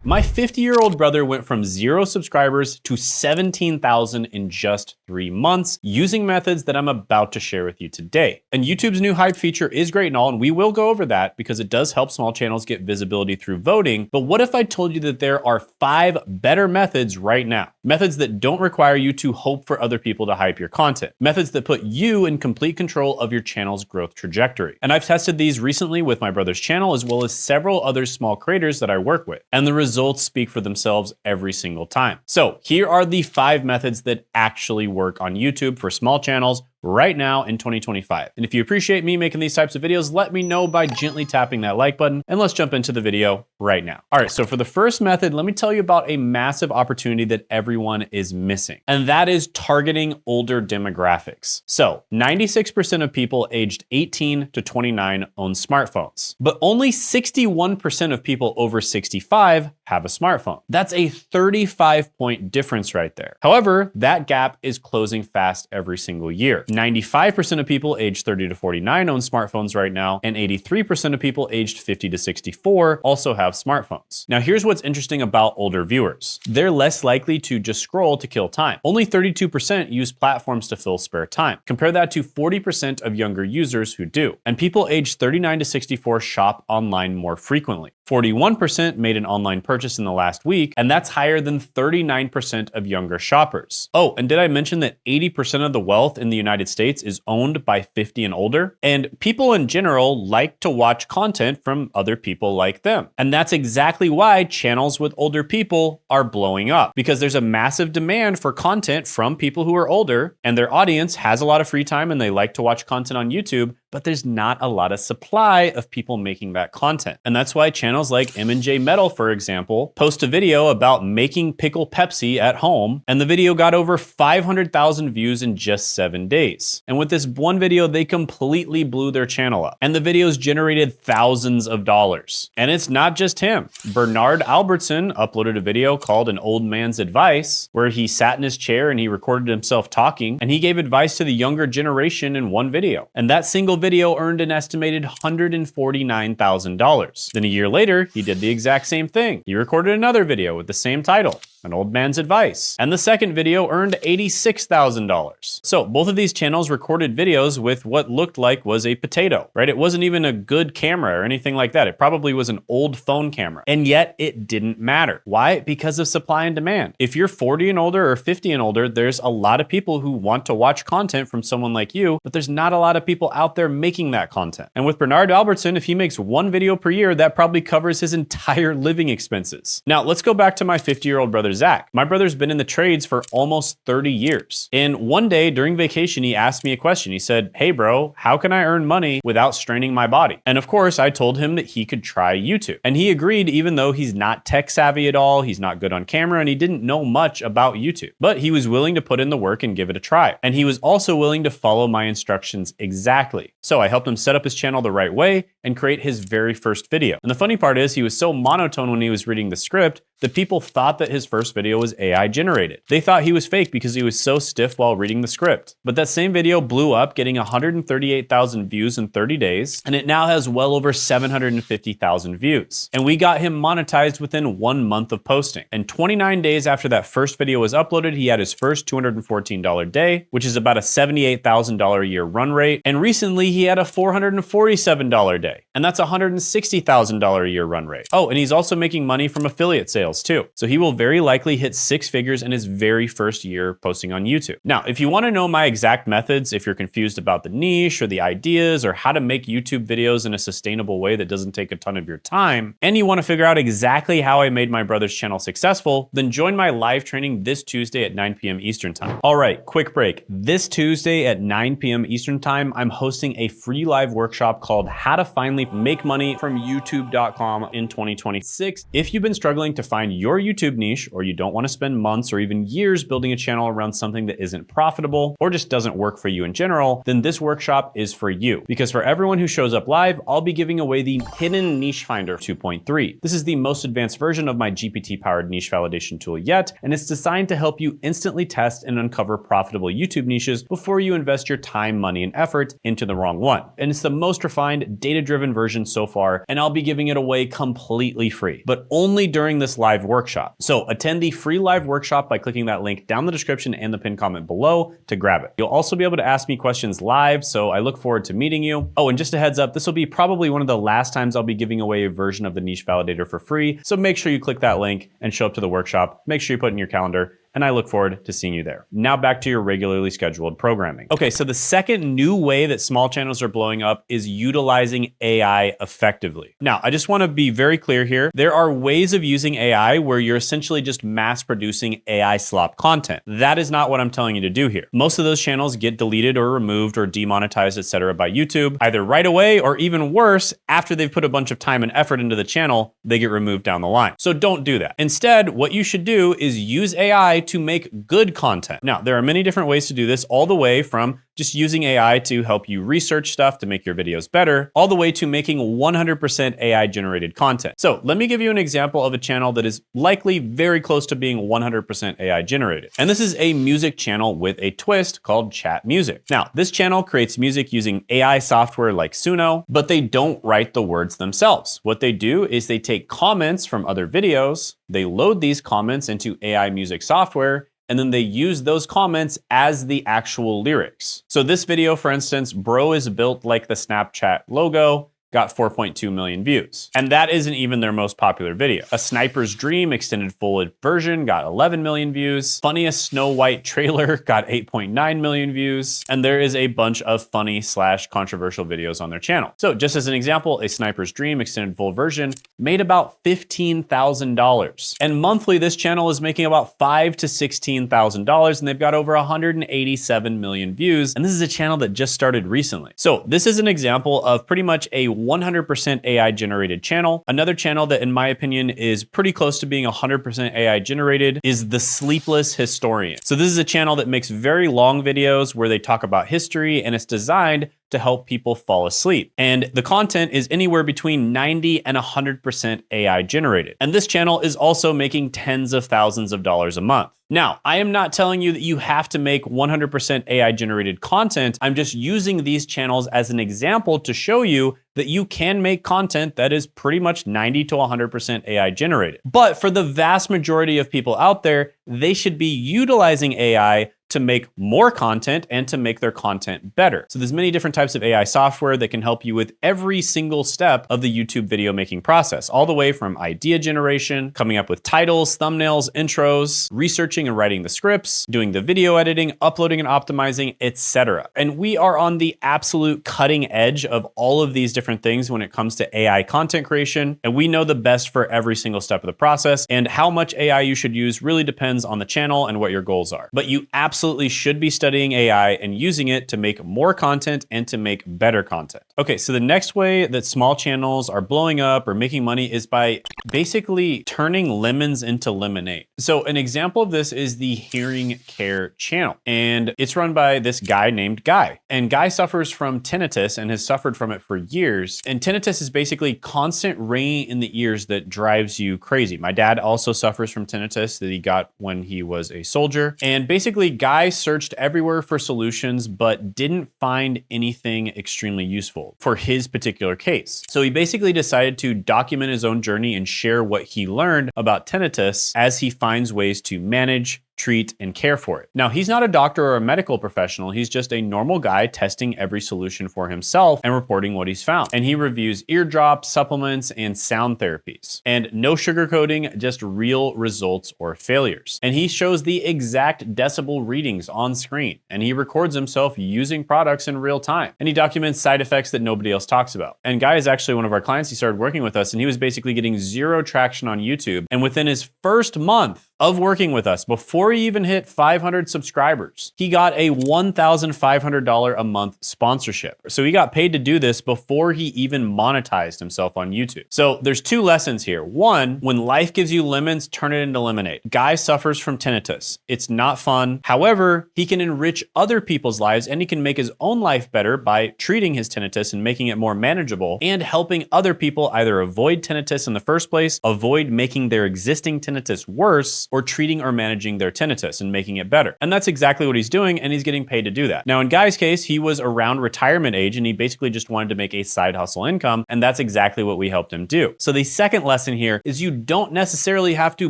My 50-year-old brother went from 0 subscribers to 17,000 in just 3 months using methods that I'm about to share with you today. And YouTube's new hype feature is great and all, and we will go over that because it does help small channels get visibility through voting. But what if I told you that there are 5 better methods right now? Methods that don't require you to hope for other people to hype your content. Methods that put you in complete control of your channel's growth trajectory. And I've tested these recently with my brother's channel as well as several other small creators that I work with. And the results speak for themselves every single time. So here are the 5 methods that actually work on YouTube for small channels right now in 2025. And if you appreciate me making these types of videos, let me know by gently tapping that like button, and let's jump into the video right now. All right, so for the first method, let me tell you about a massive opportunity that everyone is missing, and that is targeting older demographics. So 96% of people aged 18 to 29 own smartphones, but only 61% of people over 65 have a smartphone. That's a 35-point difference right there. However, that gap is closing fast every single year. 95% of people aged 30 to 49 own smartphones right now, and 83% of people aged 50 to 64 also have smartphones. Now, here's what's interesting about older viewers. They're less likely to just scroll to kill time. Only 32% use platforms to fill spare time. Compare that to 40% of younger users who do. And people aged 39 to 64 shop online more frequently. 41% made an online purchase in the last week, and that's higher than 39% of younger shoppers. Oh, and did I mention that 80% of the wealth in the United States is owned by 50 and older? And people in general like to watch content from other people like them. And that's exactly why channels with older people are blowing up, because there's a massive demand for content from people who are older, and their audience has a lot of free time and they like to watch content on YouTube, but there's not a lot of supply of people making that content. And that's why channels like M&J Metal, for example, post a video about making pickle Pepsi at home, and the video got over 500,000 views in just 7 days. And with this one video, they completely blew their channel up. And the videos generated thousands of dollars. And it's not just him. Bernard Albertson uploaded a video called An Old Man's Advice, where he sat in his chair and he recorded himself talking, and he gave advice to the younger generation in one video. And that single video earned an estimated $149,000. Then a year later, he did the exact same thing. He recorded another video with the same title, An Old Man's Advice. And the second video earned $86,000. So both of these channels recorded videos with what looked like was a potato, right? It wasn't even a good camera or anything like that. It probably was an old phone camera. And yet it didn't matter. Why? Because of supply and demand. If you're 40 and older or 50 and older, there's a lot of people who want to watch content from someone like you, but there's not a lot of people out there making that content. And with Bernard Albertson, if he makes one video per year, that probably covers his entire living expenses. Now, let's go back to my 50-year-old brother, Zach. My brother's been in the trades for almost 30 years. And one day during vacation, he asked me a question. He said, "Hey bro, how can I earn money without straining my body?" And of course, I told him that he could try YouTube. And he agreed, even though he's not tech savvy at all, he's not good on camera, and he didn't know much about YouTube. But he was willing to put in the work and give it a try. And he was also willing to follow my instructions exactly. So I helped him set up his channel the right way and create his very first video. And the funny part is, he was so monotone when he was reading the script that people thought that his first video was AI generated. They thought he was fake because he was so stiff while reading the script. But that same video blew up, getting 138,000 views in 30 days, and it now has well over 750,000 views. And we got him monetized within 1 month of posting. And 29 days after that first video was uploaded, he had his first $214 day, which is about a $78,000 a year run rate. And recently he had a $447 day, and that's a $160,000 a year run rate. Oh, and he's also making money from affiliate sales too. So he will very likely hit 6 figures in his very first year posting on YouTube. Now, if you want to know my exact methods, if you're confused about the niche or the ideas or how to make YouTube videos in a sustainable way that doesn't take a ton of your time, and you want to figure out exactly how I made my brother's channel successful, then join my live training this Tuesday at 9 p.m. Eastern Time. All right, quick break. This Tuesday at 9 p.m. Eastern Time, I'm hosting a free live workshop called How to Finally Make Money from YouTube.com in 2026. If you've been struggling to find your YouTube niche, or you don't want to spend months or even years building a channel around something that isn't profitable or just doesn't work for you in general, then this workshop is for you. Because for everyone who shows up live, I'll be giving away the Hidden Niche Finder 2.3. This is the most advanced version of my GPT-powered niche validation tool yet, and it's designed to help you instantly test and uncover profitable YouTube niches before you invest your time, money, and effort into the wrong one. And it's the most refined, data-driven version so far, and I'll be giving it away completely free, but only during this live workshop. So attend the free live workshop by clicking that link down the description and the pinned comment below to grab it. You'll also be able to ask me questions live, so I look forward to meeting you. Oh, and just a heads up, this will be probably one of the last times I'll be giving away a version of the niche validator for free, so make sure you click that link and show up to the workshop. Make sure you put it in your calendar, and I look forward to seeing you there. Now back to your regularly scheduled programming. Okay, so the second new way that small channels are blowing up is utilizing AI effectively. Now, I just want to be very clear here. There are ways of using AI where you're essentially just mass producing AI slop content. That is not what I'm telling you to do here. Most of those channels get deleted or removed or demonetized, etc. by YouTube, either right away or even worse, after they've put a bunch of time and effort into the channel, they get removed down the line. So don't do that. Instead, what you should do is use AI to make good content. Now, there are many different ways to do this, all the way from just using AI to help you research stuff to make your videos better, all the way to making 100% AI generated content. So let me give you an example of a channel that is likely very close to being 100% AI generated. And this is a music channel with a twist called Chat Music. Now, this channel creates music using AI software like Suno, but they don't write the words themselves. What they do is they take comments from other videos, they load these comments into AI music software, and then they use those comments as the actual lyrics. So this video, for instance, bro is built like the Snapchat logo, got 4.2 million views. And that isn't even their most popular video. A Sniper's Dream extended full version got 11 million views. Funniest Snow White trailer got 8.9 million views. And there is a bunch of funny / controversial videos on their channel. So just as an example, a Sniper's Dream extended full version made about $15,000. And monthly, this channel is making about $5,000 to $16,000, and they've got over 187 million views. And this is a channel that just started recently. So this is an example of pretty much a 100% AI generated channel. Another channel that in my opinion is pretty close to being 100% AI generated is The Sleepless Historian. So this is a channel that makes very long videos where they talk about history, and it's designed to help people fall asleep. And the content is anywhere between 90 and 100% AI generated. And this channel is also making tens of thousands of dollars a month. Now, I am not telling you that you have to make 100% AI generated content. I'm just using these channels as an example to show you that you can make content that is pretty much 90 to 100% AI generated. But for the vast majority of people out there, they should be utilizing AI to make more content and to make their content better. So there's many different types of AI software that can help you with every single step of the YouTube video making process, all the way from idea generation, coming up with titles, thumbnails, intros, researching and writing the scripts, doing the video editing, uploading and optimizing, etc. And we are on the absolute cutting edge of all of these different things when it comes to AI content creation. And we know the best for every single step of the process, and how much AI you should use really depends on the channel and what your goals are. But you absolutely should be studying AI and using it to make more content and to make better content. Okay, so the next way that small channels are blowing up or making money is by basically turning lemons into lemonade. So an example of this is the Hearing Care channel, and it's run by this guy named Guy. And Guy suffers from tinnitus and has suffered from it for years. And tinnitus is basically constant ringing in the ears that drives you crazy. My dad also suffers from tinnitus that he got when he was a soldier. And basically, Guy searched everywhere for solutions, but didn't find anything extremely useful for his particular case. So he basically decided to document his own journey and share what he learned about tinnitus as he finds ways to manage, treat, and care for it. Now, he's not a doctor or a medical professional. He's just a normal guy testing every solution for himself and reporting what he's found. And he reviews eardrops, supplements, and sound therapies. And no sugarcoating, just real results or failures. And he shows the exact decibel readings on screen. And he records himself using products in real time. And he documents side effects that nobody else talks about. And Guy is actually one of our clients. He started working with us, and he was basically getting zero traction on YouTube. And within his first month of working with us, before he even hit 500 subscribers, he got a $1,500 a month sponsorship. So he got paid to do this before he even monetized himself on YouTube. So there's two lessons here. One, when life gives you lemons, turn it into lemonade. Guy suffers from tinnitus. It's not fun. However, he can enrich other people's lives, and he can make his own life better by treating his tinnitus and making it more manageable, and helping other people either avoid tinnitus in the first place, avoid making their existing tinnitus worse, or treating or managing their tinnitus and making it better. And that's exactly what he's doing, and he's getting paid to do that. Now, in Guy's case, he was around retirement age and he basically just wanted to make a side hustle income, and that's exactly what we helped him do. So the second lesson here is you don't necessarily have to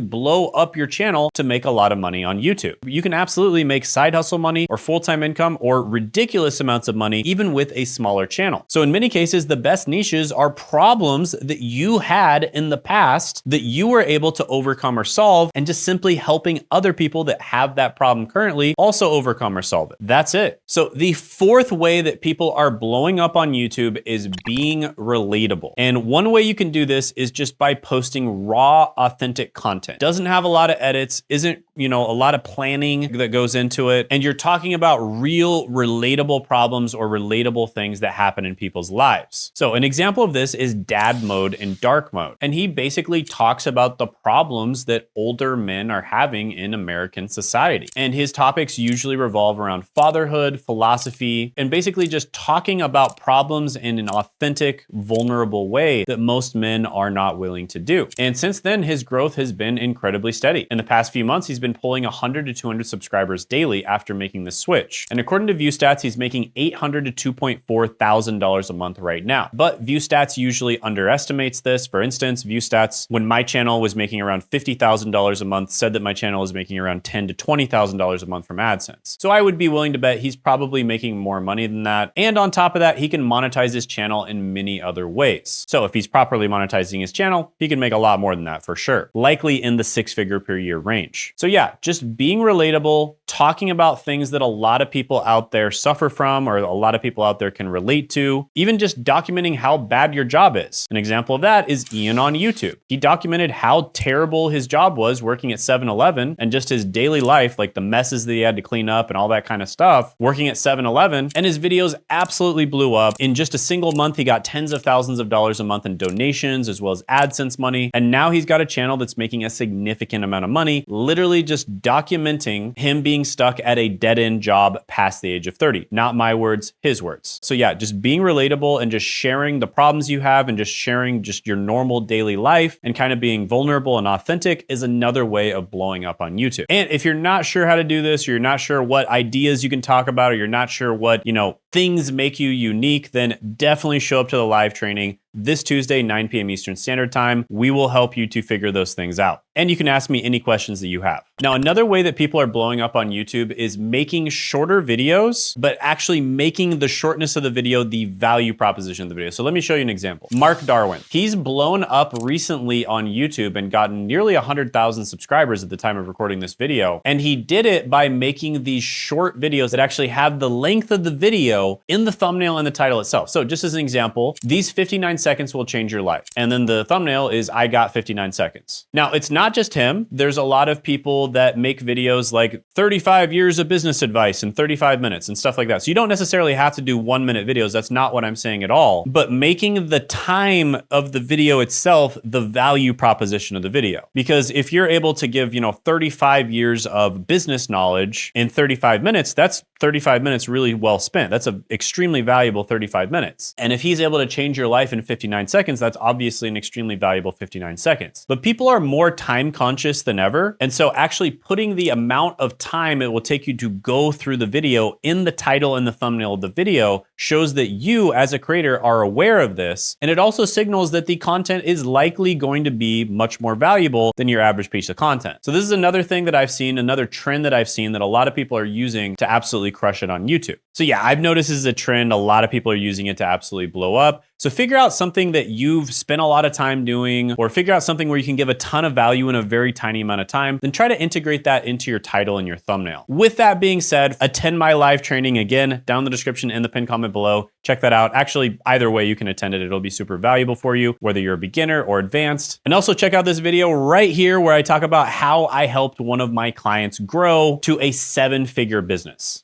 blow up your channel to make a lot of money on YouTube. You can absolutely make side hustle money or full-time income or ridiculous amounts of money even with a smaller channel. So in many cases, the best niches are problems that you had in the past that you were able to overcome or solve, and just simply helping other people that have that problem currently also overcome or solve it. That's it. So the fourth way that people are blowing up on YouTube is being relatable. And one way you can do this is just by posting raw, authentic content. Doesn't have a lot of edits, isn't, a lot of planning that goes into it. And you're talking about real, relatable problems or relatable things that happen in people's lives. So an example of this is Dad Mode in Dark Mode. And he basically talks about the problems that older men are having in American society. And his topics usually revolve around fatherhood, philosophy, and basically just talking about problems in an authentic, vulnerable way that most men are not willing to do. And since then, his growth has been incredibly steady. In the past few months, he's been pulling 100 to 200 subscribers daily after making the switch. And according to ViewStats, he's making $800 to $2.4 thousand a month right now. But ViewStats usually underestimates this. For instance, ViewStats, when my channel was making around $50,000 a month, said that my channel is making around $10,000 to $20,000 a month from AdSense. So I would be willing to bet he's probably making more money than that. And on top of that, he can monetize his channel in many other ways. So if he's properly monetizing his channel, he can make a lot more than that for sure. Likely in the 6-figure per year range. So yeah, just being relatable, talking about things that a lot of people out there suffer from, or a lot of people out there can relate to, even just documenting how bad your job is. An example of that is Ian on YouTube. He documented how terrible his job was working at 7-Eleven and just his daily life, like the messes that he had to clean up and all that kind of stuff, working at 7-Eleven, and his videos absolutely blew up. In just a single month, he got tens of thousands of dollars a month in donations, as well as AdSense money. And now he's got a channel that's making a significant amount of money, literally just documenting him being stuck at a dead-end job past the age of 30. Not my words, his words. So yeah, just being relatable and just sharing the problems you have and just sharing just your normal daily life and kind of being vulnerable and authentic is another way of blowing up on YouTube. And if you're not sure how to do this, or you're not sure what ideas you can talk about, or you're not sure what, things make you unique, then definitely show up to the live training this Tuesday, 9 p.m. Eastern Standard Time. We will help you to figure those things out. And you can ask me any questions that you have. Now, another way that people are blowing up on YouTube is making shorter videos, but actually making the shortness of the video the value proposition of the video. So let me show you an example. Mark Darwin. He's blown up recently on YouTube and gotten nearly 100,000 subscribers at the time of recording this video. And he did it by making these short videos that actually have the length of the video in the thumbnail and the title itself. So just as an example, these 59 seconds will change your life. And then the thumbnail is I got 59 seconds. Now, it's not just him. There's a lot of people that make videos like 35 years of business advice in 35 minutes and stuff like that. So you don't necessarily have to do 1-minute videos. That's not what I'm saying at all. But making the time of the video itself the value proposition of the video. Because if you're able to give, 35 years of business knowledge in 35 minutes, that's 35 minutes really well spent. That's an extremely valuable 35 minutes. And if he's able to change your life in 59 seconds, that's obviously an extremely valuable 59 seconds. But people are more time conscious than ever. And so actually putting the amount of time it will take you to go through the video in the title and the thumbnail of the video shows that you as a creator are aware of this. And it also signals that the content is likely going to be much more valuable than your average piece of content. So this is another thing that I've seen, another trend that I've seen that a lot of people are using to absolutely crush it on YouTube. So yeah, I've noticed this is a trend. A lot of people are using it to absolutely blow up. So figure out something that you've spent a lot of time doing, or figure out something where you can give a ton of value in a very tiny amount of time, then try to integrate that into your title and your thumbnail. With that being said, attend my live training again, down in the description and the pinned comment below. Check that out. Actually, either way you can attend it. It'll be super valuable for you, whether you're a beginner or advanced. And also check out this video right here where I talk about how I helped one of my clients grow to a 7-figure business.